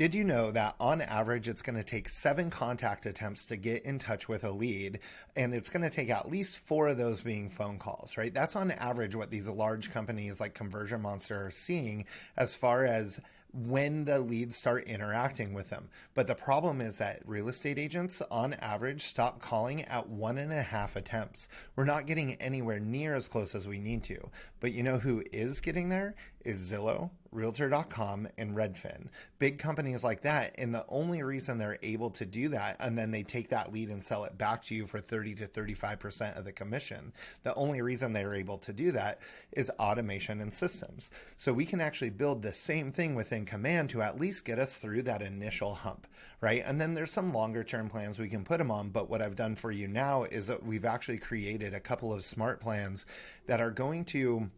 Did you know that on average it's going to take 7 contact attempts to get in touch with a lead, and it's going to take at least 4 of those being phone calls, right? That's on average what these large companies like Conversion Monster are seeing as far as when the leads start interacting with them. But the problem is that real estate agents on average stop calling at 1.5 attempts. We're not getting anywhere near as close as we need to. But you know who is getting there? Is Zillow, Realtor.com, and Redfin. Big companies like that. And the only reason they're able to do that, and then they take that lead and sell it back to you for 30 to 35% of the commission. The only reason they're able to do that is automation and systems. So we can actually build the same thing within Command to at least get us through that initial hump, right? And then there's some longer term plans we can put them on. But what I've done for you now is that we've actually created a couple of smart plans that are going to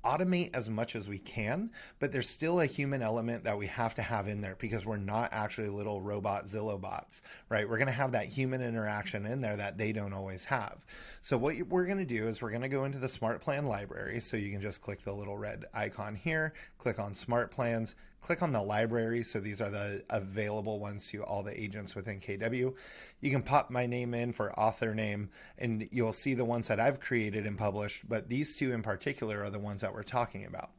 automate as much as we can, but there's still a human element that we have to have in there because we're not actually little robot Zillow bots, right? We're going to have that human interaction in there that they don't always have. So what we're going to do is we're going to go into the smart plan library. So you can just click the little red icon here, click on smart plans, click on the library. So these are the available ones to all the agents within KW. You can pop my name in for author name, and you'll see the ones that I've created and published, but these two in particular are the ones that we're talking about.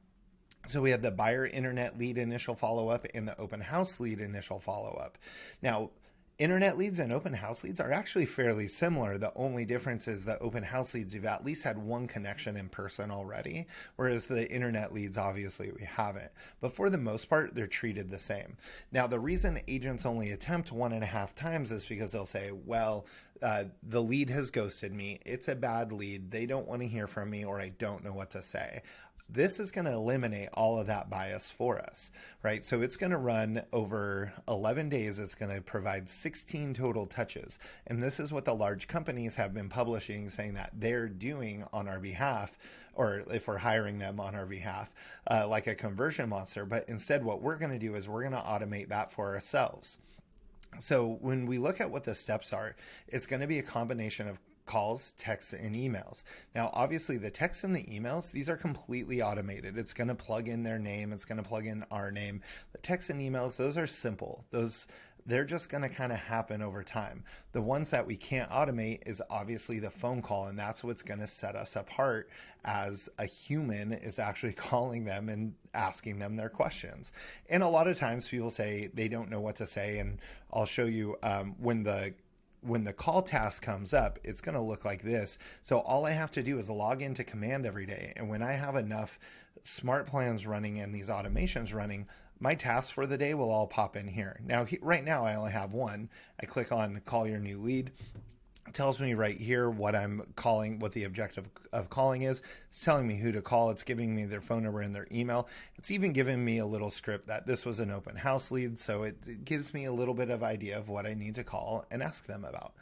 So we have the buyer internet lead initial follow-up and the open house lead initial follow-up. Now, internet leads and open house leads are actually fairly similar. The only difference is the open house leads, you've at least had one connection in person already, whereas the internet leads, obviously, we haven't. But for the most part, they're treated the same. Now, the reason agents only attempt 1.5 times is because they'll say, well, the lead has ghosted me. It's a bad lead. They don't want to hear from me, or I don't know what to say. This is going to eliminate all of that bias for us, right? So it's going to run over 11 days. It's going to provide 16 total touches. And this is what the large companies have been publishing, saying that they're doing on our behalf, or if we're hiring them on our behalf, like a Conversion Monster. But instead, what we're going to do is we're going to automate that for ourselves. So when we look at what the steps are, it's going to be a combination of calls, texts, and emails. Now, obviously, the texts and the emails, these are completely automated. It's going to plug in their name. It's going to plug in our name. The texts and emails, those are simple. They're just going to kind of happen over time. The ones that we can't automate is obviously the phone call, and that's what's going to set us apart as a human is actually calling them and asking them their questions. And a lot of times people say they don't know what to say, and I'll show you when the call task comes up, it's going to look like this. So all I have to do is log into Command every day. And when I have enough smart plans running and these automations running, my tasks for the day will all pop in here. Now, right now, I only have one. I click on call your new lead. It tells me right here what I'm calling, what the objective of calling is. It's telling me who to call. It's giving me their phone number and their email. It's even giving me a little script that this was an open house lead. So it gives me a little bit of idea of what I need to call and ask them about.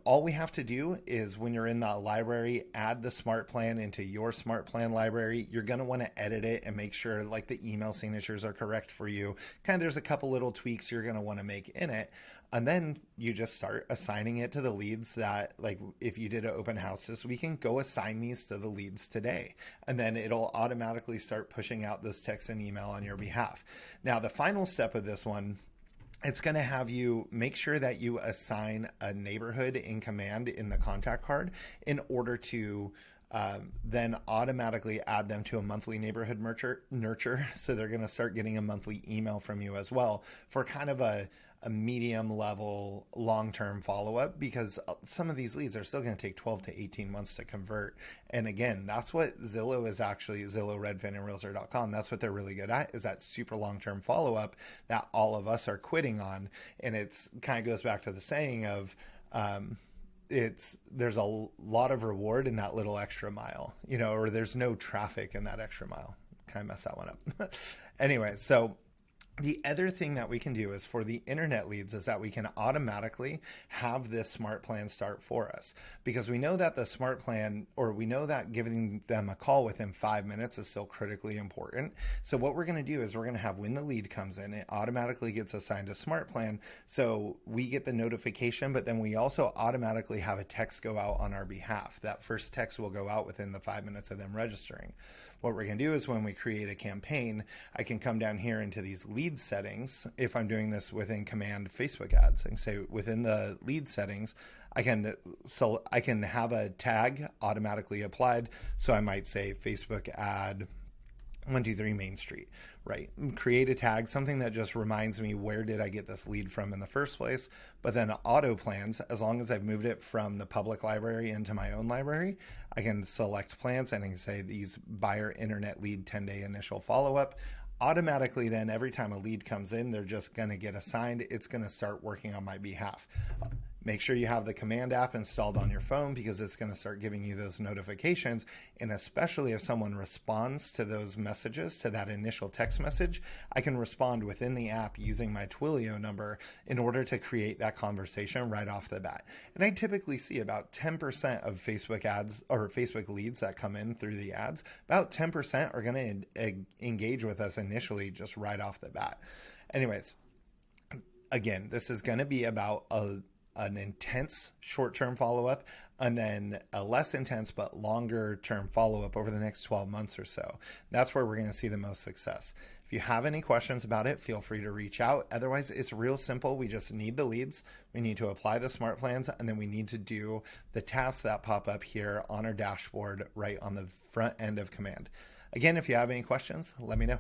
All we have to do is when you're in the library, add the smart plan into your smart plan library. You're going to want to edit it and make sure like the email signatures are correct for you. Kind of there's a couple little tweaks you're going to want to make in it. And then you just start assigning it to the leads that, like if you did an open house this weekend, go assign these to the leads today. And then it'll automatically start pushing out those texts and email on your behalf. Now, the final step of this one, it's going to have you make sure that you assign a neighborhood in Command in the contact card in order to then automatically add them to a monthly neighborhood nurture. So they're going to start getting a monthly email from you as well for kind of a medium level long-term follow-up, because some of these leads are still going to take 12 to 18 months to convert. And again, that's what Zillow is actually, Zillow, Redfin, and Realtor.com, that's what they're really good at, is that super long-term follow-up that all of us are quitting on. And it's kind of goes back to the saying of, there's a lot of reward in that little extra mile, or there's no traffic in that extra mile. Kind of messed that one up. Anyway, so the other thing that we can do is for the internet leads is that we can automatically have this smart plan start for us, because we know that the smart plan, or we know that giving them a call within 5 minutes is still critically important. So what we're going to do is we're going to have when the lead comes in, it automatically gets assigned a smart plan. So we get the notification, but then we also automatically have a text go out on our behalf. That first text will go out within the 5 minutes of them registering. What we're going to do is when we create a campaign, I can come down here into these lead settings. If I'm doing this within command Facebook ads, and say within the lead settings, I can have a tag automatically applied. So I might say Facebook ad 123 Main Street, right? Create a tag, something that just reminds me where did I get this lead from in the first place. But then auto plans, as long as I've moved it from the public library into my own library, I can select plans and I can say these buyer internet lead 10-day initial follow-up. Automatically then every time a lead comes in, they're just going to get assigned. It's going to start working on my behalf. Make sure you have the command app installed on your phone because it's going to start giving you those notifications. And especially if someone responds to those messages, to that initial text message, I can respond within the app using my Twilio number in order to create that conversation right off the bat. And I typically see about 10% of Facebook ads or Facebook leads that come in through the ads, about 10% are going to engage with us initially just right off the bat. Anyways, again, this is going to be about an intense short-term follow-up and then a less intense but longer-term follow-up over the next 12 months or so. That's where we're going to see the most success. If you have any questions about it, feel free to reach out. Otherwise, it's real simple. We just need the leads. We need to apply the smart plans, and then we need to do the tasks that pop up here on our dashboard right on the front end of command. Again, if you have any questions, let me know.